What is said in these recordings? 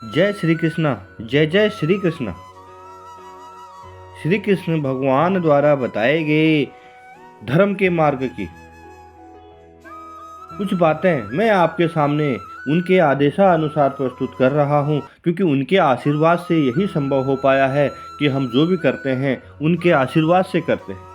जय श्री कृष्णा। जय जय श्री कृष्णा। श्री कृष्ण भगवान द्वारा बताए गए धर्म के मार्ग की कुछ बातें मैं आपके सामने उनके आदेशानुसार प्रस्तुत कर रहा हूँ, क्योंकि उनके आशीर्वाद से यही संभव हो पाया है कि हम जो भी करते हैं उनके आशीर्वाद से करते हैं।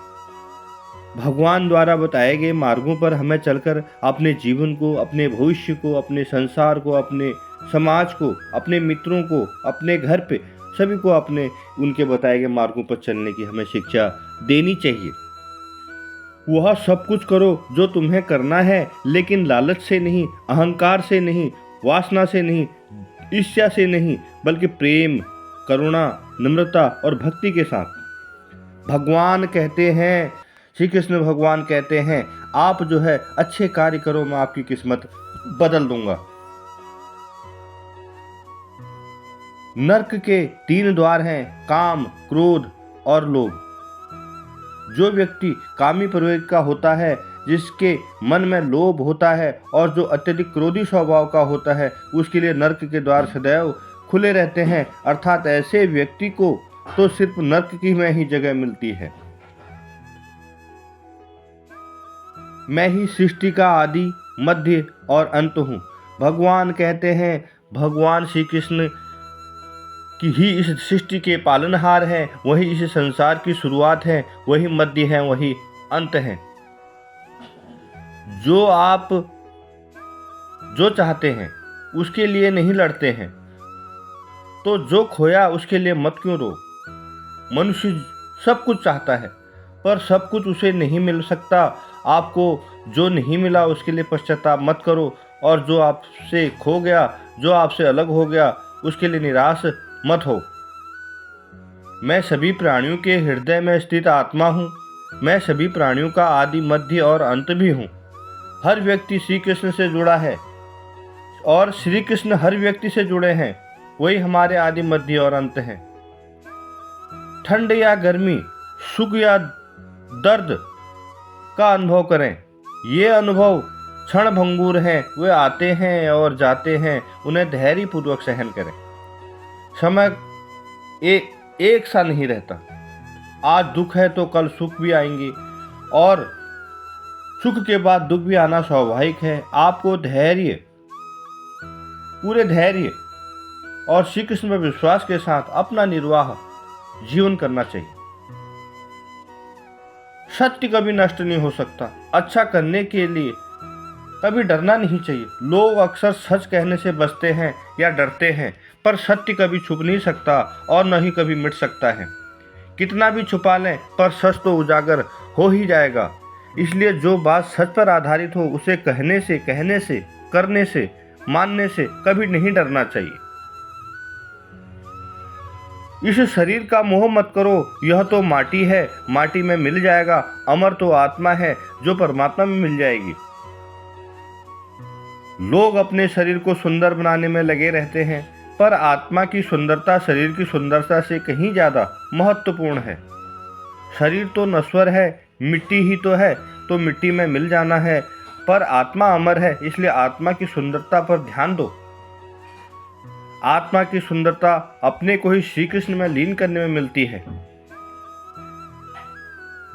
भगवान द्वारा बताए गए मार्गों पर हमें चलकर अपने जीवन को, अपने भविष्य को, अपने संसार को, अपने समाज को, अपने मित्रों को, अपने घर पे सभी को अपने उनके बताए गए मार्गों पर चलने की हमें शिक्षा देनी चाहिए। वह सब कुछ करो जो तुम्हें करना है, लेकिन लालच से नहीं, अहंकार से नहीं, वासना से नहीं, ईर्ष्या से नहीं, बल्कि प्रेम, करुणा, नम्रता और भक्ति के साथ। भगवान कहते हैं, श्री कृष्ण भगवान कहते हैं, आप जो है अच्छे कार्य करो, मैं आपकी किस्मत बदल दूंगा। नरक के 3 द्वार हैं, काम, क्रोध और लोभ। जो व्यक्ति कामी प्रवृत्ति का होता है, जिसके मन में लोभ होता है और जो अत्यधिक क्रोधी स्वभाव का होता है, उसके लिए नरक के द्वार सदैव खुले रहते हैं। अर्थात ऐसे व्यक्ति को तो सिर्फ नरक की में ही जगह मिलती है। मैं ही सृष्टि का आदि, मध्य और अंत हूँ। भगवान कहते हैं, भगवान श्री कृष्ण कि ही इस सृष्टि के पालनहार हैं, वही इस संसार की शुरुआत है, वही मध्य है, वही अंत है। जो आप जो चाहते हैं उसके लिए नहीं लड़ते हैं, तो जो खोया उसके लिए मत क्यों रो। मनुष्य सब कुछ चाहता है, पर सब कुछ उसे नहीं मिल सकता। आपको जो नहीं मिला उसके लिए पश्चाताप मत करो, और जो आपसे खो गया, जो आपसे अलग हो गया, उसके लिए निराश मत हो। मैं सभी प्राणियों के हृदय में स्थित आत्मा हूँ। मैं सभी प्राणियों का आदि, मध्य और अंत भी हूँ। हर व्यक्ति श्री कृष्ण से जुड़ा है और श्री कृष्ण हर व्यक्ति से जुड़े हैं। वही हमारे आदि, मध्य और अंत हैं। ठंड या गर्मी, सुख या दर्द का अनुभव करें। ये अनुभव क्षण भंगुर हैं, वे आते हैं और जाते हैं, उन्हें धैर्यपूर्वक सहन करें। समय एक सा नहीं रहता। आज दुख है तो कल सुख भी आएंगे, और सुख के बाद दुख भी आना स्वाभाविक है। आपको पूरे धैर्य और श्री कृष्ण में विश्वास के साथ अपना निर्वाह जीवन करना चाहिए। सत्य कभी नष्ट नहीं हो सकता। अच्छा करने के लिए कभी डरना नहीं चाहिए। लोग अक्सर सच कहने से बचते हैं या डरते हैं, पर सत्य कभी छुप नहीं सकता और न ही कभी मिट सकता है। कितना भी छुपा लें, पर सच तो उजागर हो ही जाएगा। इसलिए जो बात सच पर आधारित हो, उसे कहने से, करने से, मानने से कभी नहीं डरना चाहिए। इस शरीर का मोह मत करो, यह तो माटी है, माटी में मिल जाएगा। अमर तो आत्मा है, जो परमात्मा में मिल जाएगी। लोग अपने शरीर को सुंदर बनाने में लगे रहते हैं, पर आत्मा की सुंदरता शरीर की सुंदरता से कहीं ज़्यादा महत्वपूर्ण है। शरीर तो नश्वर है, मिट्टी ही तो है, तो मिट्टी में मिल जाना है, पर आत्मा अमर है। इसलिए आत्मा की सुंदरता पर ध्यान दो। आत्मा की सुंदरता अपने को ही श्री कृष्ण में लीन करने में मिलती है।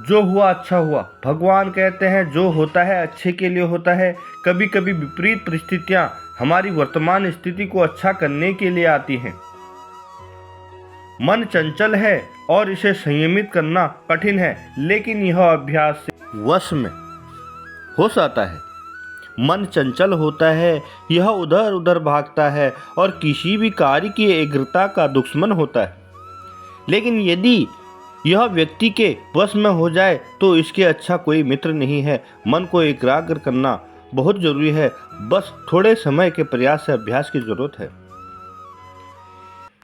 जो हुआ अच्छा हुआ। भगवान कहते हैं, जो होता है अच्छे के लिए होता है। कभी कभी विपरीत परिस्थितियां हमारी वर्तमान स्थिति को अच्छा करने के लिए आती हैं। मन चंचल है और इसे संयमित करना कठिन है, लेकिन यह अभ्यास से वश में हो जाता है। मन चंचल होता है, यह उधर उधर भागता है और किसी भी कार्य की एकाग्रता का दुश्मन होता है। लेकिन यदि यह व्यक्ति के वश में हो जाए तो इसके अच्छा कोई मित्र नहीं है। मन को एकाग्र करना बहुत जरूरी है। बस थोड़े समय के प्रयास से अभ्यास की जरूरत है।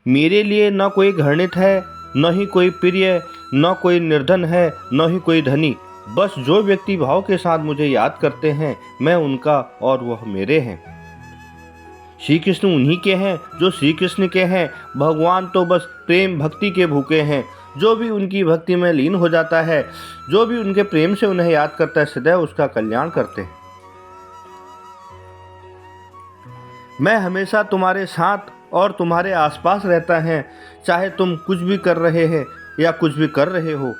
मेरे लिए न कोई घृणित है, न ही कोई प्रिय, न कोई निर्धन है, न ही कोई धनी। बस जो व्यक्ति भाव के साथ मुझे याद करते हैं, मैं उनका और वह मेरे हैं। श्री कृष्ण उन्हीं के हैं जो श्री कृष्ण के हैं। भगवान तो बस प्रेम भक्ति के भूखे हैं। जो भी उनकी भक्ति में लीन हो जाता है, जो भी उनके प्रेम से उन्हें याद करता है, सदैव उसका कल्याण करते हैं। मैं हमेशा तुम्हारे साथ और तुम्हारे आसपास रहता है, चाहे तुम कुछ भी कर रहे हैं या कुछ भी कर रहे हो।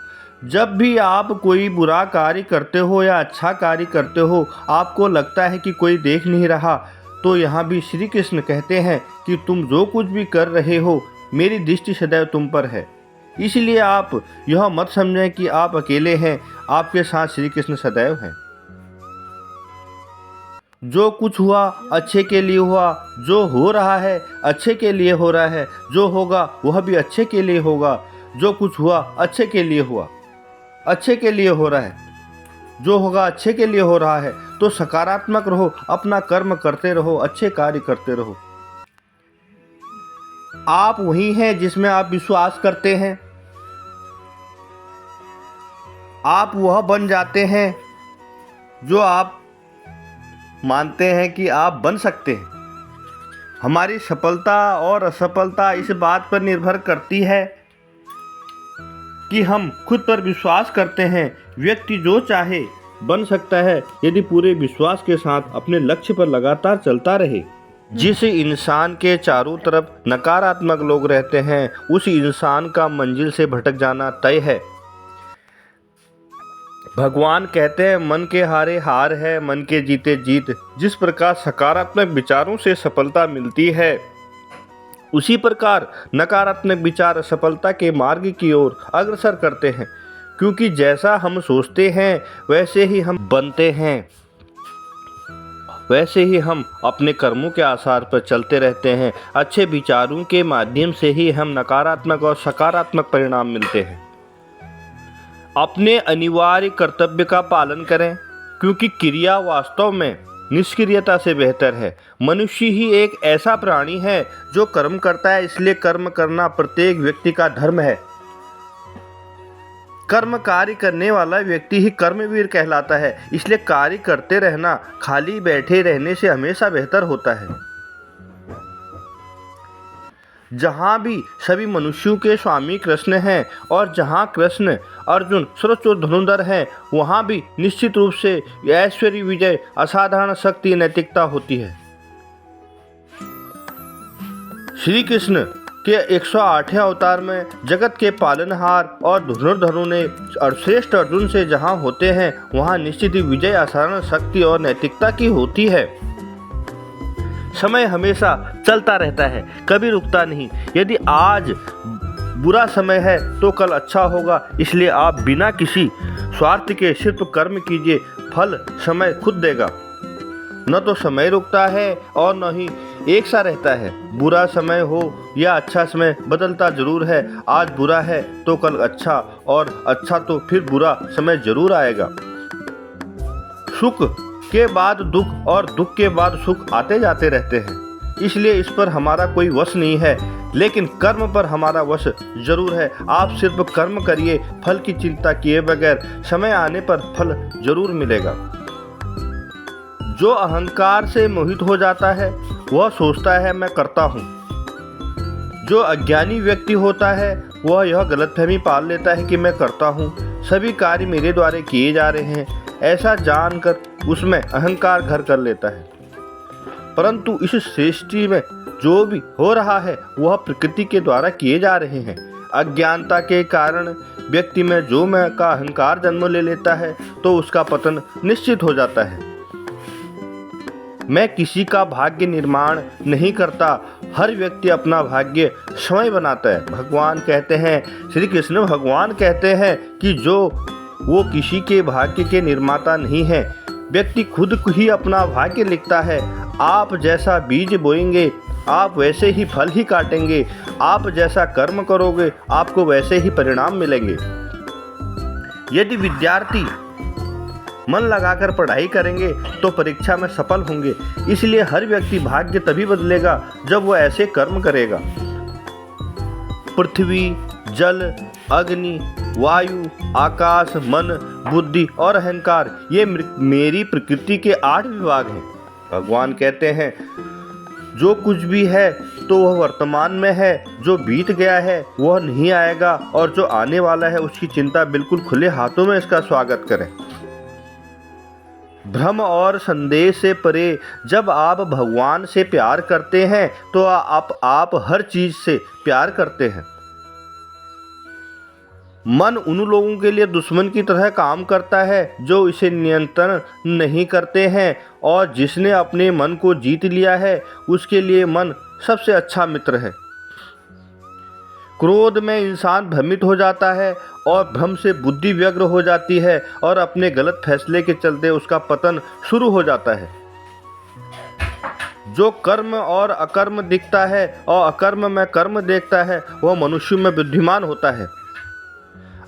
जब भी आप कोई बुरा कार्य करते हो या अच्छा कार्य करते हो, आपको लगता है कि कोई देख नहीं रहा, तो यहाँ भी श्री कृष्ण कहते हैं कि तुम जो कुछ भी कर रहे हो, मेरी दृष्टि सदैव तुम पर है। इसलिए आप यह मत समझें कि आप अकेले हैं, आपके साथ श्री कृष्ण सदैव हैं। जो कुछ हुआ अच्छे के लिए हुआ, जो हो रहा है अच्छे के लिए हो रहा है, जो होगा वह भी अच्छे के लिए होगा। जो कुछ हुआ अच्छे के लिए हुआ, अच्छे के लिए हो रहा है, जो होगा अच्छे के लिए हो रहा है। तो सकारात्मक रहो, अपना कर्म करते रहो, अच्छे कार्य करते रहो। आप वही हैं जिसमें आप विश्वास करते हैं, आप वह बन जाते हैं जो आप मानते हैं कि आप बन सकते हैं। हमारी सफलता और असफलता इस बात पर निर्भर करती है कि हम खुद पर विश्वास करते हैं। व्यक्ति जो चाहे बन सकता है यदि पूरे विश्वास के साथ अपने लक्ष्य पर लगातार चलता रहे। जिस इंसान के चारों तरफ नकारात्मक लोग रहते हैं, उस इंसान का मंजिल से भटक जाना तय है। भगवान कहते हैं, मन के हारे हार है, मन के जीते जीत। जिस प्रकार सकारात्मक विचारों से सफलता मिलती है, उसी प्रकार नकारात्मक विचार असफलता के मार्ग की ओर अग्रसर करते हैं। क्योंकि जैसा हम सोचते हैं वैसे ही हम बनते हैं, वैसे ही हम अपने कर्मों के आसार पर चलते रहते हैं। अच्छे विचारों के माध्यम से ही हम नकारात्मक और सकारात्मक परिणाम मिलते हैं। अपने अनिवार्य कर्तव्य का पालन करें, क्योंकि क्रिया वास्तव में निष्क्रियता से बेहतर है। मनुष्य ही एक ऐसा प्राणी है जो कर्म करता है, इसलिए कर्म करना प्रत्येक व्यक्ति का धर्म है। कर्म कार्य करने वाला व्यक्ति ही कर्मवीर कहलाता है। इसलिए कार्य करते रहना खाली बैठे रहने से हमेशा बेहतर होता है। जहाँ भी सभी मनुष्यों के स्वामी कृष्ण हैं और जहाँ कृष्ण अर्जुन सर्वोच्च धनुर्धर हैं, वहाँ भी निश्चित रूप से ऐश्वर्य, विजय, असाधारण शक्ति, नैतिकता होती है। श्री कृष्ण के 108वें अवतार में जगत के पालनहार और धनुर्धरों ने श्रेष्ठ अर्जुन से जहाँ होते हैं, वहाँ निश्चित ही विजय, असाधारण शक्ति और नैतिकता की होती है। समय हमेशा चलता रहता है, कभी रुकता नहीं। यदि आज बुरा समय है तो कल अच्छा होगा। इसलिए आप बिना किसी स्वार्थ के सिर्फ कर्म कीजिए, फल समय खुद देगा। न तो समय रुकता है और न ही एक सा रहता है। बुरा समय हो या अच्छा समय बदलता जरूर है। आज बुरा है तो कल अच्छा, और अच्छा तो फिर बुरा समय जरूर आएगा। सुख के बाद दुख और दुख के बाद सुख आते जाते रहते हैं। इसलिए इस पर हमारा कोई वश नहीं है, लेकिन कर्म पर हमारा वश जरूर है। आप सिर्फ कर्म करिए, फल की चिंता किए बगैर। समय आने पर फल जरूर मिलेगा। जो अहंकार से मोहित हो जाता है वह सोचता है मैं करता हूँ। जो अज्ञानी व्यक्ति होता है वह यह गलतफहमी पाल लेता है कि मैं करता हूँ, सभी कार्य मेरे द्वारा किए जा रहे हैं। ऐसा जानकर उसमें अहंकार घर कर लेता है। परंतु इस सृष्टि में जो भी हो रहा है वह प्रकृति के द्वारा किए जा रहे हैं। अज्ञानता के कारण व्यक्ति में जो मैं का अहंकार जन्म ले लेता है तो उसका पतन निश्चित हो जाता है। मैं किसी का भाग्य निर्माण नहीं करता, हर व्यक्ति अपना भाग्य स्वयं बनाता है। भगवान कहते हैं, श्री कृष्ण भगवान कहते हैं कि जो वो किसी के भाग्य के निर्माता नहीं है। व्यक्ति खुद ही अपना भाग्य लिखता है। आप जैसा बीज बोएंगे आप वैसे ही फल ही काटेंगे। आप जैसा कर्म करोगे आपको वैसे ही परिणाम मिलेंगे। यदि विद्यार्थी मन लगाकर पढ़ाई करेंगे तो परीक्षा में सफल होंगे। इसलिए हर व्यक्ति भाग्य तभी बदलेगा जब वह ऐसे कर्म करेगा। पृथ्वी, जल, अग्नि, वायु, आकाश, मन, बुद्धि और अहंकार, ये मेरी प्रकृति के 8 विभाग हैं। भगवान कहते हैं, जो कुछ भी है तो वह वर्तमान में है, जो बीत गया है वह नहीं आएगा, और जो आने वाला है उसकी चिंता बिल्कुल खुले हाथों में इसका स्वागत करें। भ्रम और संदेह से परे जब आप भगवान से प्यार करते हैं तो आप हर चीज से प्यार करते हैं। मन उन लोगों के लिए दुश्मन की तरह काम करता है जो इसे नियंत्रण नहीं करते हैं, और जिसने अपने मन को जीत लिया है उसके लिए मन सबसे अच्छा मित्र है। क्रोध में इंसान भ्रमित हो जाता है और भ्रम से बुद्धि व्यग्र हो जाती है और अपने गलत फैसले के चलते उसका पतन शुरू हो जाता है। जो कर्म और अकर्म दिखता है और अकर्म में कर्म देखता है वह मनुष्य में बुद्धिमान होता है।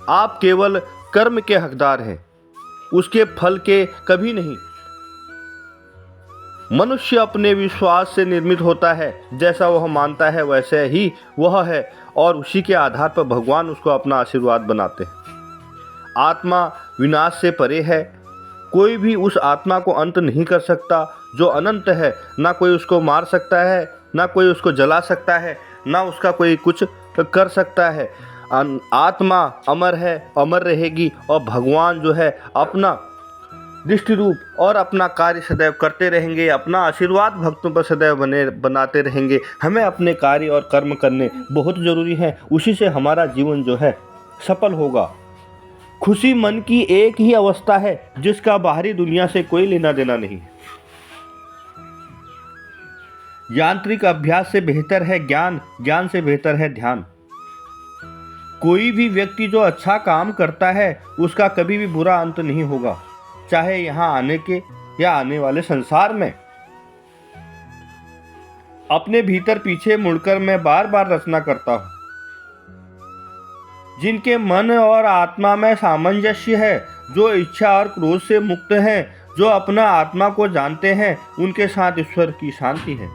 आप केवल कर्म के हकदार हैं, उसके फल के कभी नहीं। मनुष्य अपने विश्वास से निर्मित होता है, जैसा वह मानता है वैसे ही वह है, और उसी के आधार पर भगवान उसको अपना आशीर्वाद बनाते हैं। आत्मा विनाश से परे है, कोई भी उस आत्मा को अंत नहीं कर सकता जो अनंत है। ना कोई उसको मार सकता है, ना कोई उसको जला सकता है, ना उसका कोई कुछ कर सकता है। आत्मा अमर है, अमर रहेगी, और भगवान जो है अपना दृष्टि रूप और अपना कार्य सदैव करते रहेंगे। अपना आशीर्वाद भक्तों पर सदैव बनाते रहेंगे। हमें अपने कार्य और कर्म करने बहुत ज़रूरी है, उसी से हमारा जीवन जो है सफल होगा। खुशी मन की एक ही अवस्था है जिसका बाहरी दुनिया से कोई लेना देना नहीं है। यांत्रिक अभ्यास से बेहतर है ज्ञान, ज्ञान से बेहतर है ध्यान। कोई भी व्यक्ति जो अच्छा काम करता है उसका कभी भी बुरा अंत नहीं होगा, चाहे यहाँ आने के या आने वाले संसार में। अपने भीतर पीछे मुड़कर मैं बार बार रचना करता हूँ। जिनके मन और आत्मा में सामंजस्य है, जो इच्छा और क्रोध से मुक्त हैं, जो अपना आत्मा को जानते हैं, उनके साथ ईश्वर की शांति है।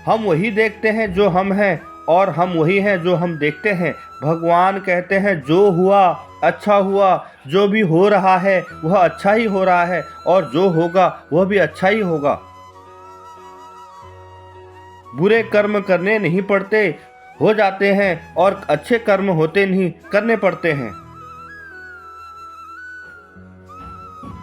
हम वही देखते हैं जो हम हैं, और हम वही हैं जो हम देखते हैं। भगवान कहते हैं जो हुआ अच्छा हुआ, जो भी हो रहा है वह अच्छा ही हो रहा है, और जो होगा वह भी अच्छा ही होगा। बुरे कर्म करने नहीं पड़ते, हो जाते हैं, और अच्छे कर्म होते नहीं, करने पड़ते हैं।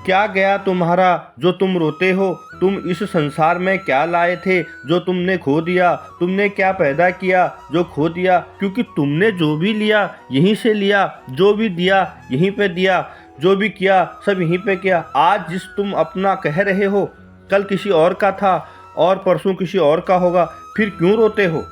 क्या गया तुम्हारा जो तुम रोते हो? तुम इस संसार में क्या लाए थे जो तुमने खो दिया? तुमने क्या पैदा किया जो खो दिया? क्योंकि तुमने जो भी लिया यहीं से लिया, जो भी दिया यहीं पे दिया, जो भी किया सब यहीं पे किया। आज जिस तुम अपना कह रहे हो कल किसी और का था और परसों किसी और का होगा, फिर क्यों रोते हो?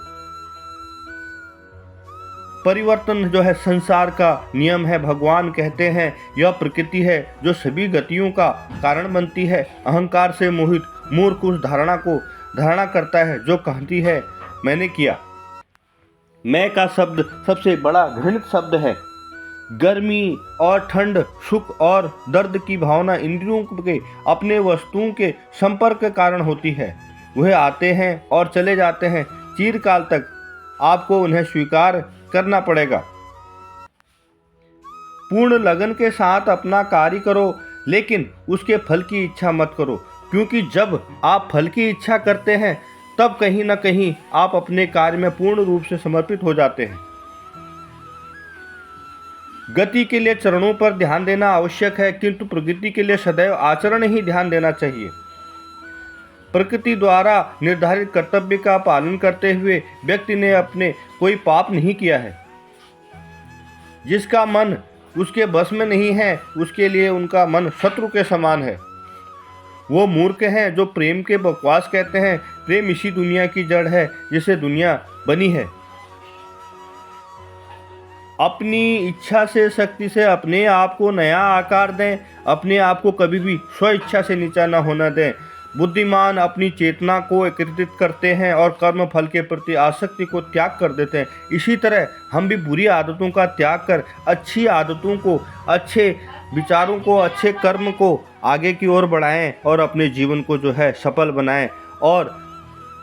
परिवर्तन जो है संसार का नियम है। भगवान कहते हैं यह प्रकृति है जो सभी गतियों का कारण बनती है। अहंकार से मोहित मूर्ख उस धारणा करता है जो कहती है मैंने किया। मैं का शब्द सबसे बड़ा घृणित शब्द है। गर्मी और ठंड, सुख और दर्द की भावना इंद्रियों के अपने वस्तुओं के संपर्क के कारण होती है। वह आते हैं और चले जाते हैं, चिरकाल तक आपको उन्हें स्वीकार करना पड़ेगा। पूर्ण लगन के साथ अपना कार्य करो, लेकिन उसके फल की इच्छा मत करो, क्योंकि जब आप फल की इच्छा करते हैं तब कहीं ना कहीं आप अपने कार्य में पूर्ण रूप से समर्पित हो जाते हैं। गति के लिए चरणों पर ध्यान देना आवश्यक है, किंतु प्रकृति के लिए सदैव आचरण ही ध्यान देना चाहिए। प्रकृति द्वारा निर्धारित कर्तव्य का पालन करते हुए व्यक्ति ने अपने कोई पाप नहीं किया है। जिसका मन उसके बस में नहीं है उसके लिए उनका मन शत्रु के समान है। वो मूर्ख हैं जो प्रेम के बकवास कहते हैं। प्रेम इसी दुनिया की जड़ है जिसे दुनिया बनी है। अपनी इच्छा से शक्ति से अपने आप को नया आकार दें। अपने आप को कभी भी स्व इच्छा से नीचा न होना दें। बुद्धिमान अपनी चेतना को एकत्रित करते हैं और कर्म फल के प्रति आसक्ति को त्याग कर देते हैं। इसी तरह हम भी बुरी आदतों का त्याग कर अच्छी आदतों को, अच्छे विचारों को, अच्छे कर्म को आगे की ओर बढ़ाएं और अपने जीवन को जो है सफल बनाएं। और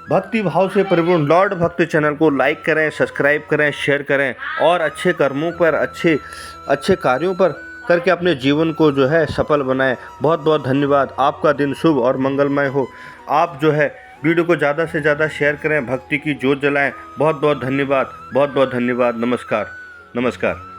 भक्ति भाव से परिपूर्ण लॉर्ड भक्त चैनल को लाइक करें, सब्सक्राइब करें, शेयर करें और अच्छे कर्मों पर, अच्छे कार्यों पर करके अपने जीवन को जो है सफल बनाएं। बहुत बहुत धन्यवाद। आपका दिन शुभ और मंगलमय हो। आप जो है वीडियो को ज़्यादा से ज़्यादा शेयर करें, भक्ति की ज्योत जलाएं। बहुत बहुत धन्यवाद, बहुत बहुत धन्यवाद। नमस्कार, नमस्कार।